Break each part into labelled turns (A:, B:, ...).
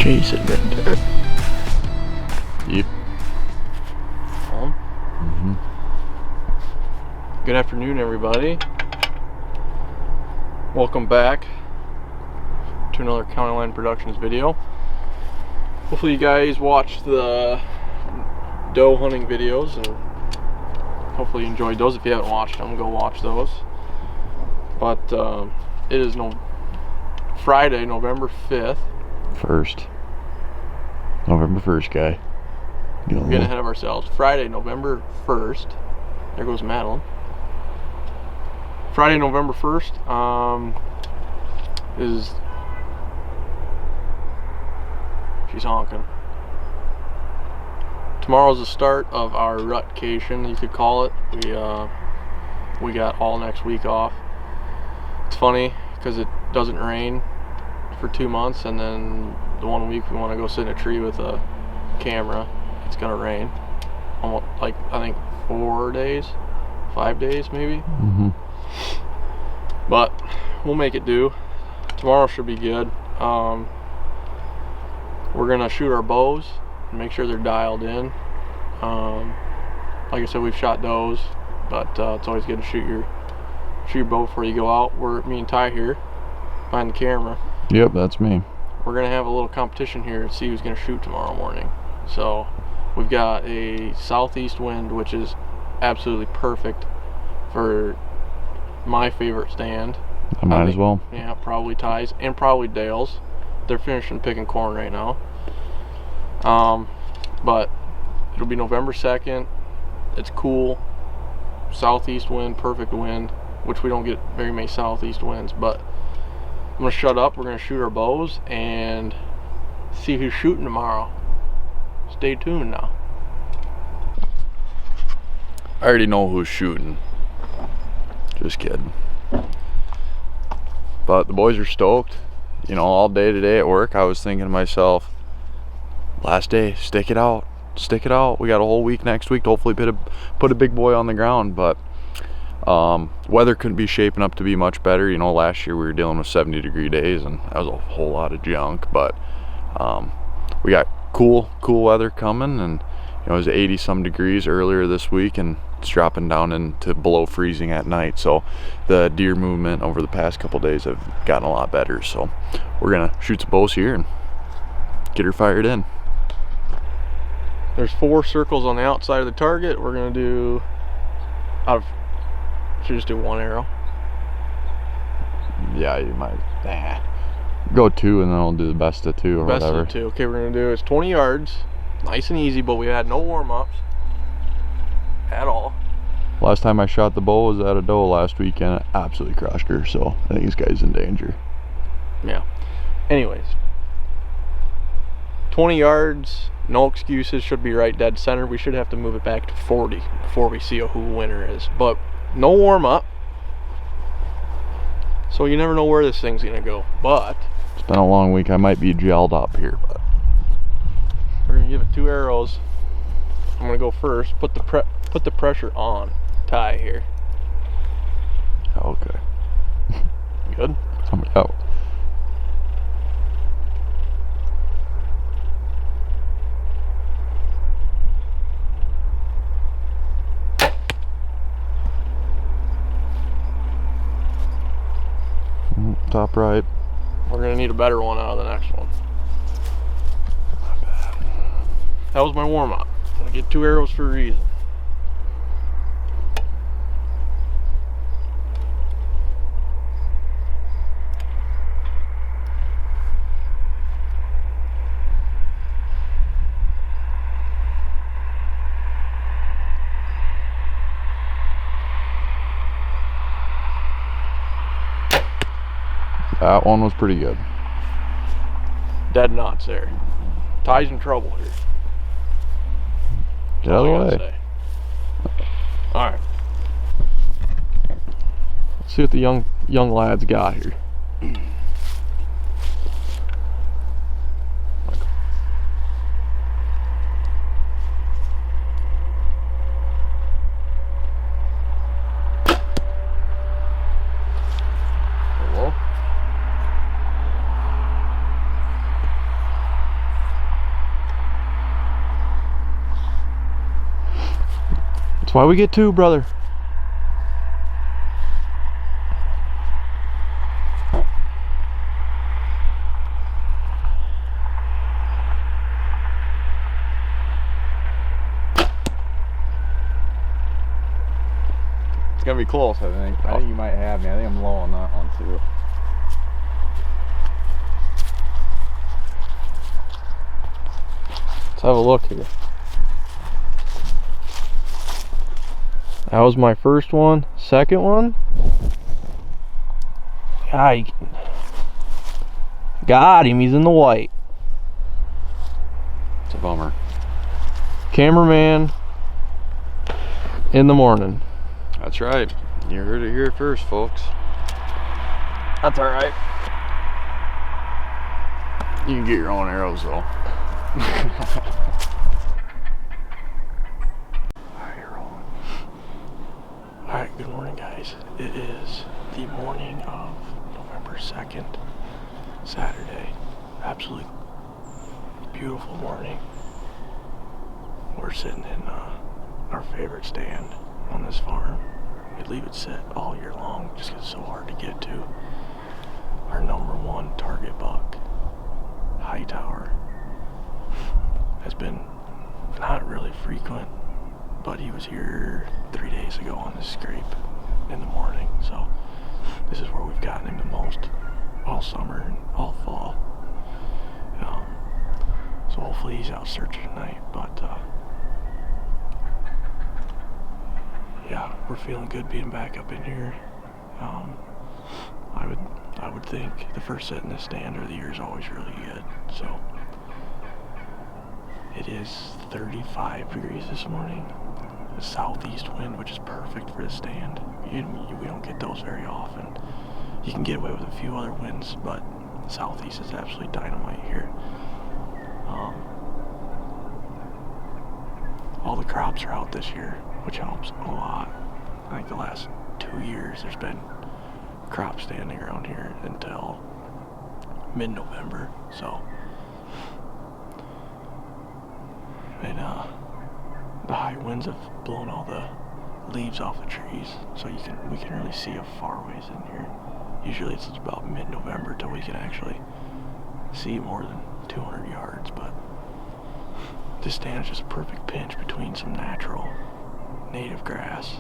A: Chase Adventure. Yep.
B: On. Good afternoon, everybody. Welcome back to another County Line Productions video. Hopefully you guys watched the doe hunting videos and hopefully you enjoyed those. If you haven't watched them, go watch those. But it is Friday, November 5th.
A: November 1st, guy.
B: We're getting ahead of ourselves. Friday, November 1st. There goes Madeline. Friday, November 1st, she's honking. Tomorrow's the start of our rutcation, you could call it. We got all next week off. It's funny because it doesn't rain for 2 months, and then the 1 week we want to go sit in a tree with a camera, it's gonna rain. Almost, like, I think 4 days, 5 days maybe. But we'll make it do. Tomorrow should be good. We're gonna shoot our bows and make sure they're dialed in. Like I said, we've shot does, but it's always good to shoot your bow before you go out. Me and Ty here behind the camera.
A: Yep, that's me.
B: We're gonna have a little competition here to see who's gonna shoot tomorrow morning. So we've got a southeast wind, which is absolutely perfect for my favorite stand.
A: I might as well.
B: Yeah, probably Ty's and probably Dale's. They're finishing picking corn right now. But it'll be November 2nd. It's cool. Southeast wind, perfect wind, which we don't get very many southeast winds, but I'm gonna shut up. We're gonna shoot our bows and see who's shooting tomorrow. Stay tuned now.
A: I already know who's shooting. Just kidding. But the boys are stoked. You know, all day today at work, I was thinking to myself, last day, stick it out. Stick it out. We got a whole week next week to hopefully put a big boy on the ground. But weather couldn't be shaping up to be much better. You know, last year we were dealing with 70-degree days, and that was a whole lot of junk. But we got cool weather coming, and you know, it was 80-some degrees earlier this week, and it's dropping down into below freezing at night. So the deer movement over the past couple days have gotten a lot better. So we're gonna shoot some bows here and get her fired in.
B: There's 4 circles on the outside of the target. We're gonna do should just do 1 arrow.
A: Yeah, you might. Go 2, and then I'll do the best of 2 or
B: best
A: whatever.
B: Best of 2. Okay, we're gonna do it's 20 yards, nice and easy. But we had no warm-ups at all.
A: Last time I shot the bow was at a doe last weekend. I absolutely crushed her, so I think this guy's in danger.
B: Yeah. Anyways, 20 yards, no excuses. Should be right dead center. We should have to move it back to 40 before we see who winner is. But no warm-up, so you never know where this thing's gonna go. But
A: it's been a long week. I might be gelled up here, but
B: we're gonna give it 2 arrows. I'm gonna go first. Put the pressure on Ty here.
A: Okay.
B: Good.
A: Oh. Top right.
B: We're gonna need a better one out of the next one.
A: Not bad.
B: That was my warm-up. I'm gonna get 2 arrows for a reason.
A: That one was pretty good.
B: Dead knots there. Ty's in trouble here.
A: Get out of the way.
B: Alright. Let's see what the young lads got here. That's why we get two, brother.
A: It's gonna be close, I think. I think you might have me. I think I'm low on that one too.
B: Let's have a look here. That was my first one. Second one. Got him. He's in the white.
A: It's a bummer.
B: Cameraman in the morning.
A: That's right. You heard it here first, folks.
B: That's alright.
A: You can get your own arrows though.
B: Alright, good morning, guys. It is the morning of November 2nd, Saturday. Absolutely beautiful morning. We're sitting in our favorite stand on this farm. We leave it set all year long just because it's so hard to get to. Our #1 target buck, Hightower, has been not really frequent, but he was here 3 days ago on this scrape in the morning. So this is where we've gotten him the most all summer and all fall. So hopefully he's out searching tonight, but yeah, we're feeling good being back up in here. I would think the first set in this stand of the year is always really good. So it is 35 degrees this morning. A southeast wind, which is perfect for the stand. We don't get those very often. You can get away with a few other winds, but southeast is absolutely dynamite here. All the crops are out this year, which helps a lot. I think the last 2 years there's been crop standing around here until mid-November. So, and the high winds have blown all the leaves off the trees, so we can really see a far ways in here. Usually it's about mid-November till we can actually see more than 200 yards, but this stand is just a perfect pinch between some natural native grass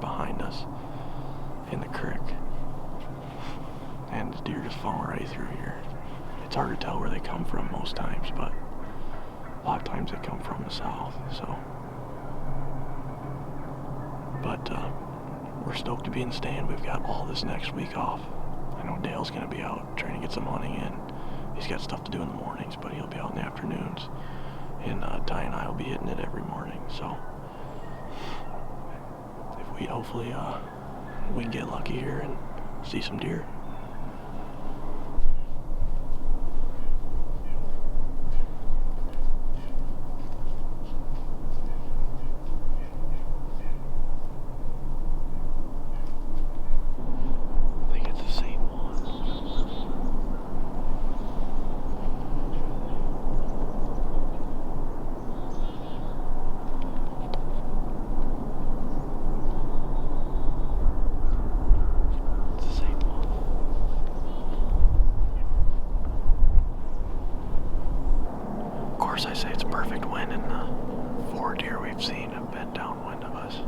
B: behind us in the creek, and the deer just fall right through here. It's hard to tell where they come from most times, but a lot of times they come from the south. So, but we're stoked to be in the stand. We've got all this next week off. I know Dale's gonna be out trying to get some hunting in. He's got stuff to do in the mornings, but he'll be out in the afternoons. And Ty and I will be hitting it every morning. So if we hopefully we can get lucky here and see some deer. I think it's the same one. I say it's a perfect wind, and the 4 deer we've seen have been downwind of us.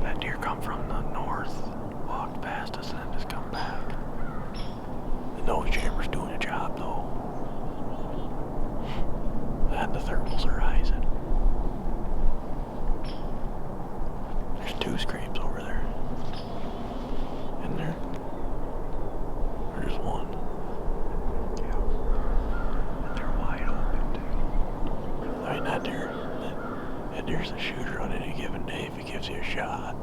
B: That deer come from the north, walked past us, and then just come back. The nose jammer's doing a job, though. And the thermals are rising. There's 2 scrapes over there. In there. Or just one. I mean, that deer's a shooter on any given day if he gives you a shot.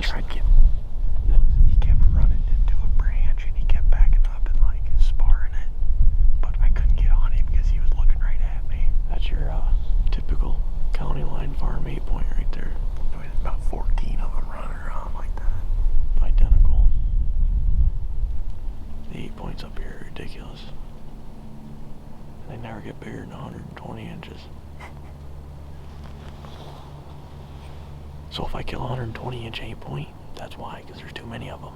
A: He kept running into a branch and he kept backing up and like sparring it, but I couldn't get on him because he was looking right at me.
B: That's your typical county line farm 8-point right there.
A: There's about 14 of them running around like that.
B: Identical. The 8-points up here are ridiculous. They never get bigger than 120 inches. So if I kill a 120-inch 8-point, that's why, because there's too many of them.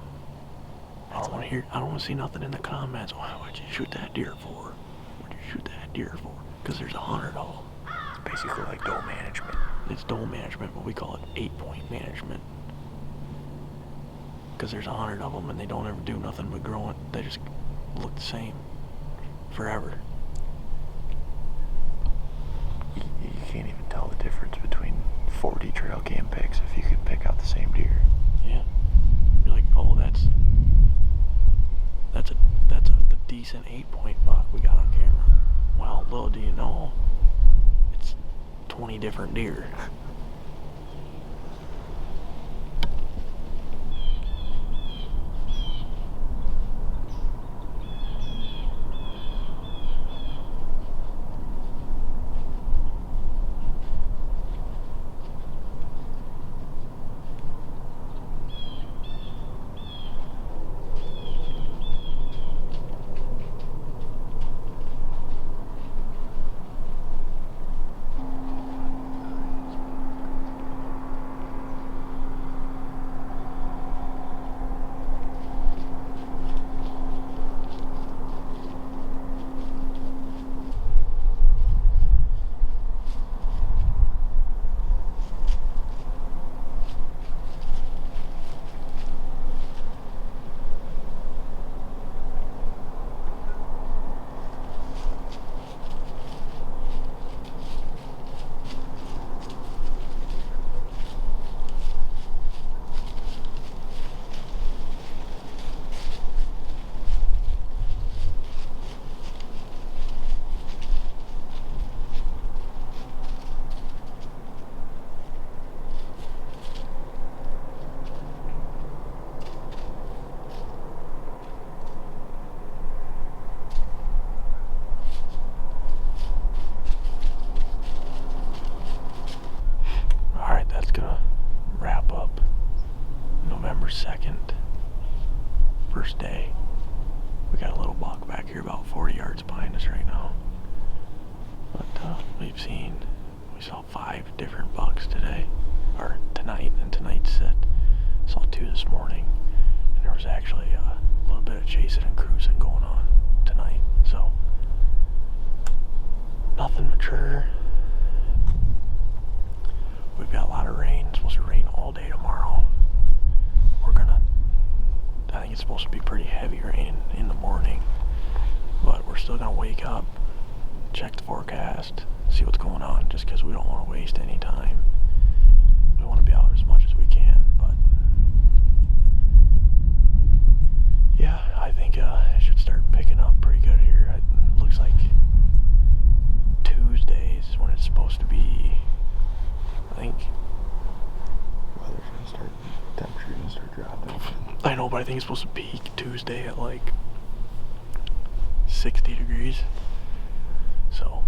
B: I don't want to see nothing in the comments. Why'd you shoot that deer for? What'd you shoot that deer for? Because there's 100 of them.
A: It's basically like doe management.
B: It's doe management, but we call it 8-point management. Because there's 100 of them and they don't ever do nothing but grow it. They just look the same forever.
A: You can't even tell the difference between 40 trail cam pics if you could pick out the same deer.
B: Yeah. You're like, oh, that's a decent 8-point buck we got on camera. Well, little do you know, it's 20 different deer. November 2nd, first day. We got a little buck back here about 40 yards behind us right now. But we saw 5 different bucks today, or tonight, and tonight's set. Saw 2 this morning, and there was actually a little bit of chasing and cruising going on tonight. So, nothing mature. We've got a lot of rain. It's supposed to rain all day tomorrow. I think it's supposed to be pretty heavy rain in the morning, but we're still gonna wake up, check the forecast, see what's going on, just because we don't want to waste any time. We want to be out as much as we can, but yeah, I think it should start picking up pretty good here. It looks like Tuesdays when it's supposed to be, I think.
A: Weather's gonna start, temperature's gonna start dropping.
B: I know, but I think it's supposed to peak Tuesday at like 60 degrees. So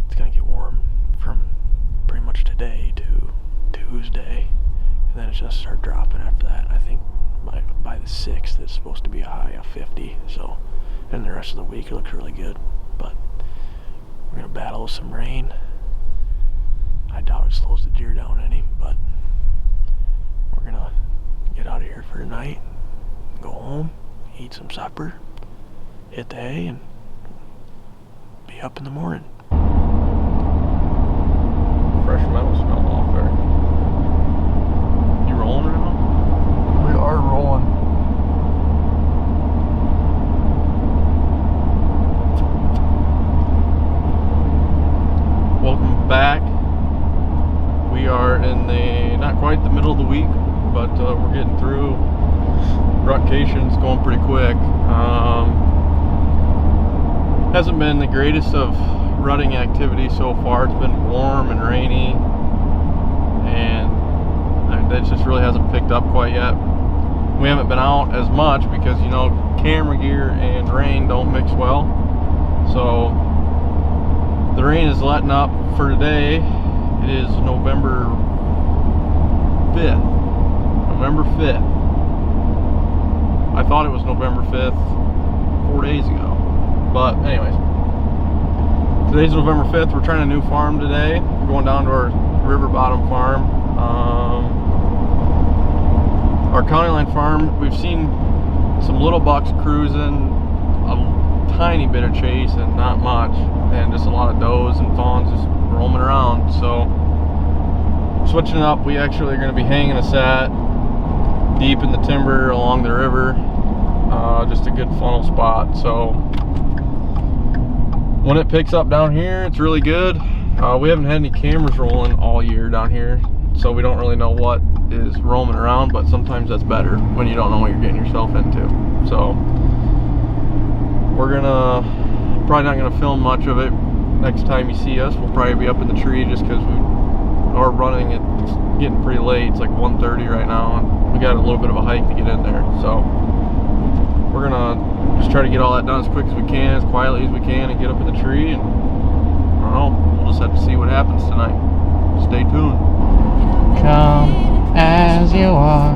B: it's gonna get warm from pretty much today to Tuesday, and then it's just start dropping after that. I think by the 6th it's supposed to be a high of 50. So, and the rest of the week it looks really good. But we're gonna battle with some rain. I doubt it slows the deer down any, but we're gonna get out of here for tonight, go home, eat some supper, hit the hay, and be up in the morning. Fresh metal smell off there. You rolling right now?
A: We are rolling.
B: Welcome back. We are in not quite the middle of the week, but we're getting through. Rutcation's going pretty quick. Hasn't been the greatest of rutting activity so far. It's been warm and rainy, and It just really hasn't picked up quite yet. We haven't been out as much because, you know, camera gear and rain don't mix well. So the rain is letting up for today. It is November 5th. November 5th. I thought it was November 5th 4 days ago. But anyways, today's November 5th. We're trying a new farm today. We're going down to our River Bottom farm. Our County Line farm, we've seen some little bucks cruising, a tiny bit of chase and not much, and just a lot of does and fawns just roaming around. So switching up, we actually are going to be hanging a set deep in the timber along the river. Just a good funnel spot. So when it picks up down here, it's really good. We haven't had any cameras rolling all year down here, so we don't really know what is roaming around, but sometimes that's better when you don't know what you're getting yourself into. So we're probably not gonna film much of it next time you see us. We'll probably be up in the tree just because we are running. It's getting pretty late. It's like 1:30 right now, and we got a little bit of a hike to get in there. So we're gonna just try to get all that done as quick as we can, as quietly as we can, and get up in the tree. And I don't know, we'll just have to see what happens tonight. Stay tuned.
C: Come as you are.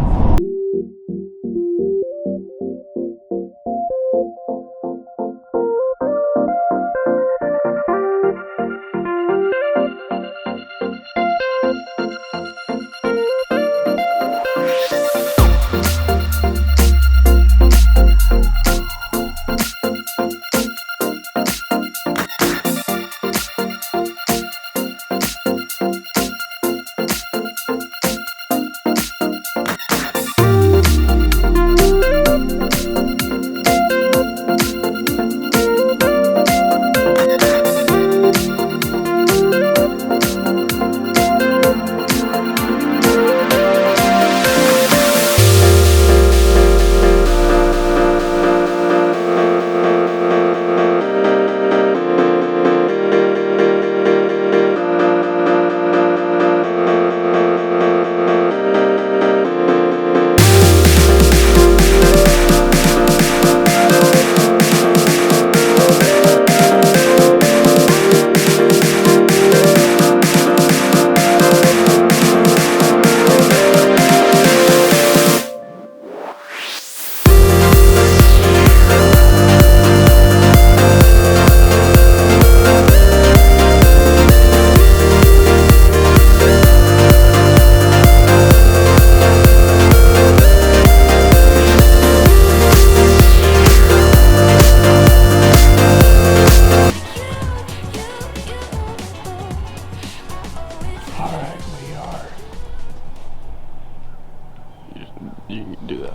B: You can do that.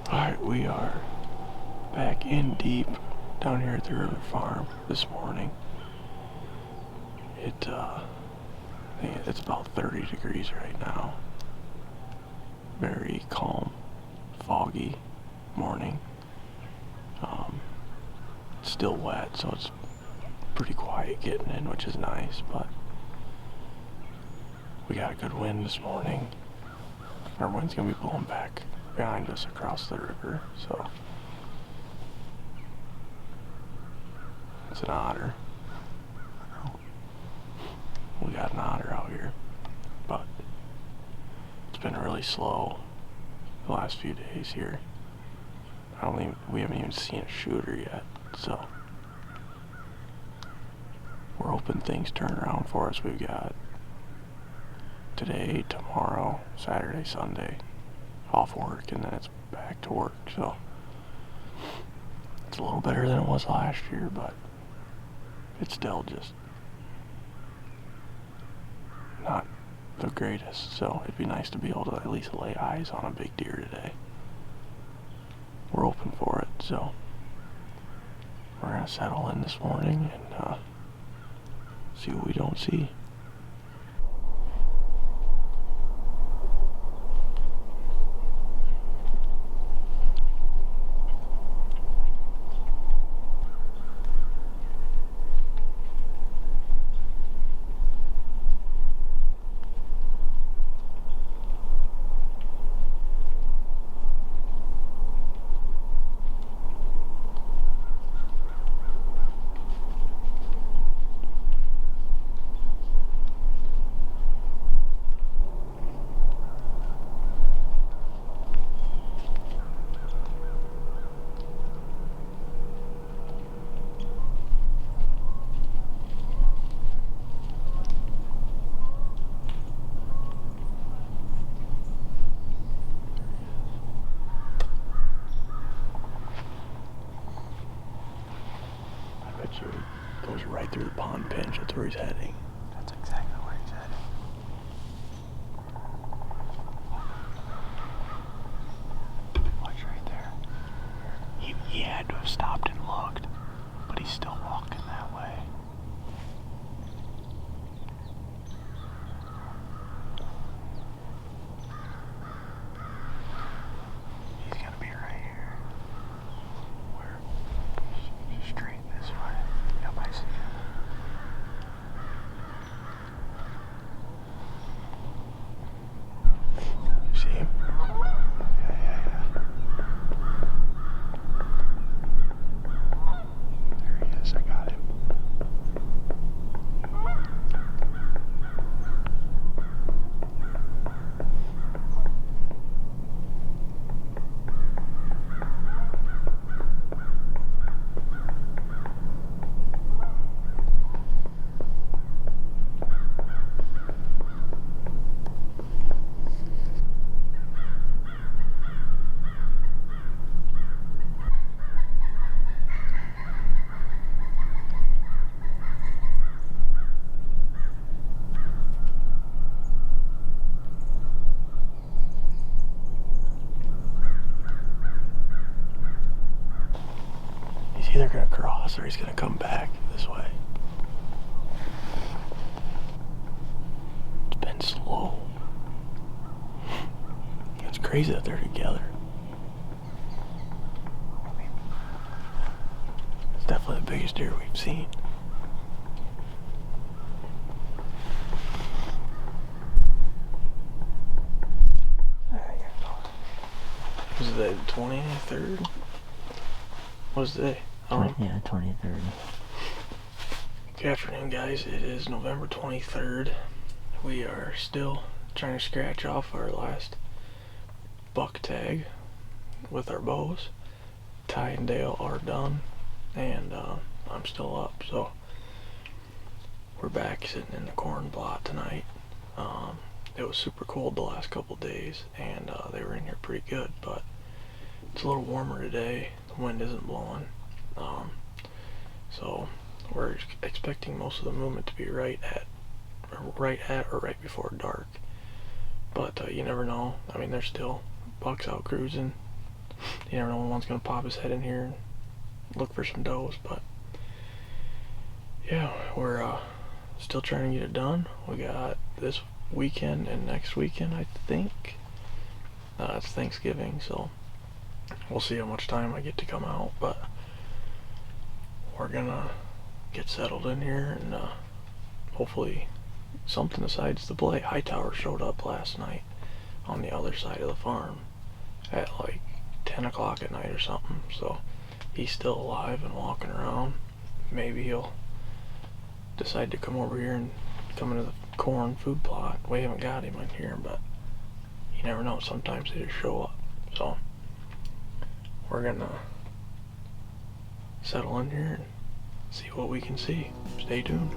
B: Alright, we are back in deep down here at the river farm this morning. I think it's about 30 degrees right now. Very calm, foggy morning. It's still wet, so it's pretty quiet getting in, which is nice, but we got a good wind this morning. Our wind's gonna be blowing back behind us across the river, so it's an otter. We got an otter out here, but it's been really slow the last few days here. We haven't even seen a shooter yet, so we're hoping things turn around for us. We've got today, tomorrow, Saturday, Sunday off work, and then it's back to work, so it's a little better than it was last year, but it's still just not the greatest. So it'd be nice to be able to at least lay eyes on a big deer today. We're hoping for it, so we're gonna settle in this morning and see what we don't see. So he goes right through the pond pinch. That's where he's heading.
A: That's exactly where he's heading. Watch right there. He had to have stopped and looked, but he's still walking that way. He's gonna be right here. Where? Straight this way. Yep, I see him. You see him? Yeah. There he is, I got him. He's either gonna cross or he's gonna come back this way. It's been slow. It's crazy that they're together. It's definitely the biggest deer we've seen. There you go. Was it the 23rd? What was the day?
C: Yeah, 23rd.
B: Good afternoon, guys. It is November 23rd. We are still trying to scratch off our last buck tag with our bows. Ty and Dale are done, and I'm still up, so we're back sitting in the corn plot tonight. It was super cold the last couple days, and they were in here pretty good, but it's a little warmer today. The wind isn't blowing. So we're expecting most of the movement to be right at or right before dark. But you never know. I mean, there's still bucks out cruising. You never know when one's gonna pop his head in here and look for some does. But yeah, we're still trying to get it done. We got this weekend and next weekend, I think. It's Thanksgiving, so we'll see how much time I get to come out, but we're gonna get settled in here and hopefully something decides to play. Hightower showed up last night on the other side of the farm at like 10 o'clock at night or something, so he's still alive and walking around. Maybe he'll decide to come over here and come into the corn food plot. We haven't got him in here, but you never know. Sometimes they just show up. So we're gonna settle in here and see what we can see. Stay tuned.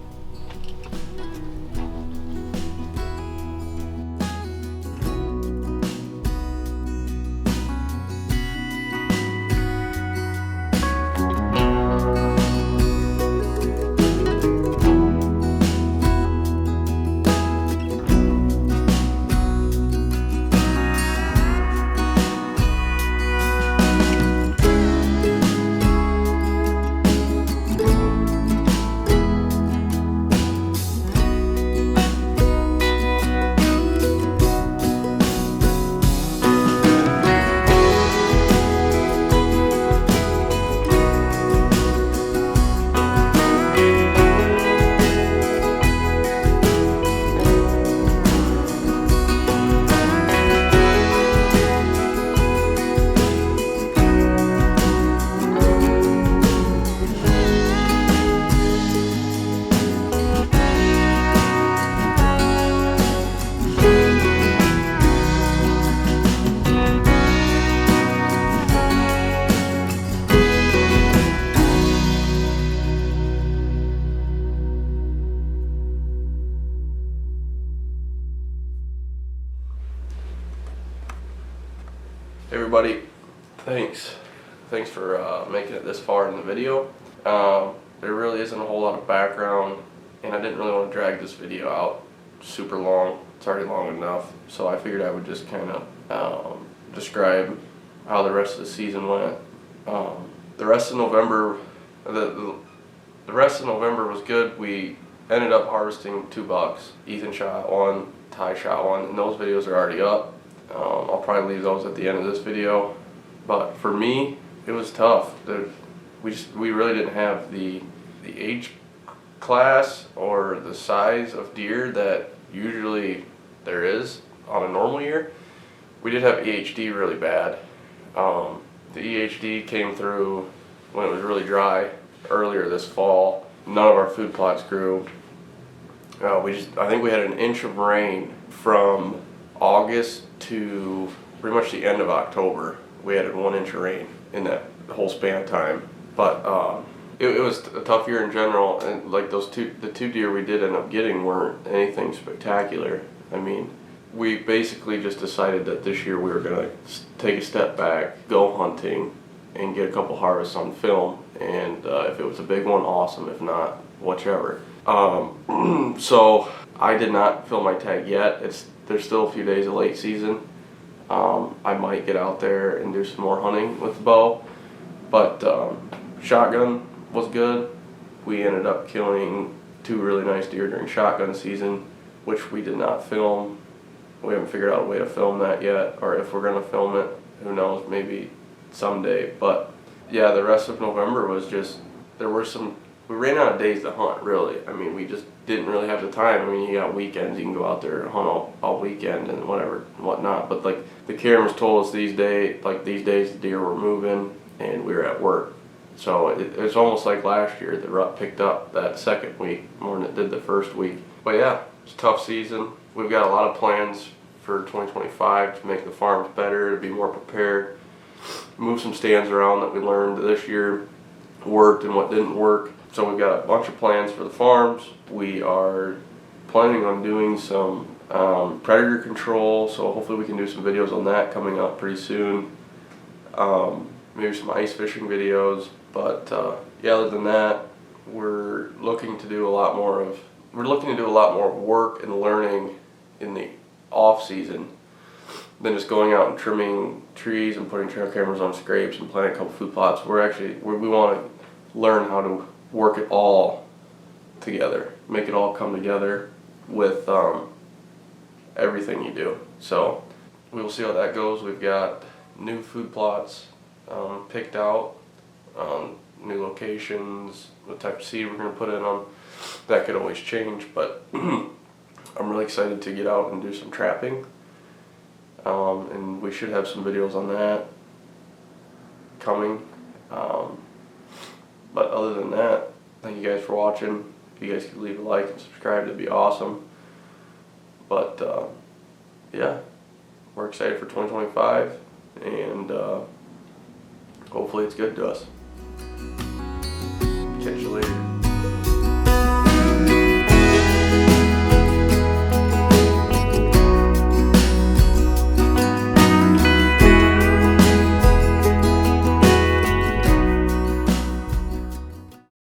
B: Everybody, thanks for making it this far in the video. There really
D: isn't a whole lot of background, and I didn't really want to drag this video out super long. It's already long enough, so I figured I would just kind of describe how the rest of the season went. The rest of November, the rest of November was good. We ended up harvesting 2 bucks. Ethan shot 1, Ty shot 1, and those videos are already up. I'll probably leave those at the end of this video. But for me, it was tough. We really didn't have the age class or the size of deer that usually there is on a normal year. We did have EHD really bad. The EHD came through when it was really dry earlier this fall. None of our food plots grew. I think we had an inch of rain from August to pretty much the end of October. We had 1 inch of rain in that whole span of time. But it was a tough year in general, and like the 2 deer we did end up getting weren't anything spectacular. I mean, we basically just decided that this year we were going to take a step back, go hunting, and get a couple harvests on film. And if it was a big one, awesome. If not, whichever. So I did not film my tag yet. There's still a few days of late season. I might get out there and do some more hunting with the bow, but shotgun was good. We ended up killing 2 really nice deer during shotgun season, which we did not film. We haven't figured out a way to film that yet, or if we're going to film it, who knows, maybe someday. But yeah, the rest of November was just, we ran out of days to hunt, really. I mean, we just didn't really have the time. I mean, you got weekends, you can go out there and hunt all weekend and whatever and whatnot. But like the cameras told us these days the deer were moving and we were at work. So it's almost like last year, the rut picked up that second week more than it did the first week. But yeah, it's a tough season. We've got a lot of plans for 2025 to make the farms better, to be more prepared, move some stands around that we learned this year worked and what didn't work. So we've got a bunch of plans for the farms. We are planning on doing some predator control, so hopefully we can do some videos on that coming up pretty soon. Maybe some ice fishing videos, but yeah, other than that, we're looking to do a lot more work and learning in the off season than just going out and trimming trees and putting trail cameras on scrapes and planting a couple food plots. We want to learn how to work it all together, make it all come together with everything you do. So we'll see how that goes. We've got new food plots picked out, new locations, what type of seed we're going to put in them. That could always change, but I'm really excited to get out and do some trapping, and we should have some videos on that coming. But other than that, thank you guys for watching. If you guys could leave a like and subscribe, that'd be awesome. But yeah, we're excited for 2025, and hopefully it's good to us. Catch you later.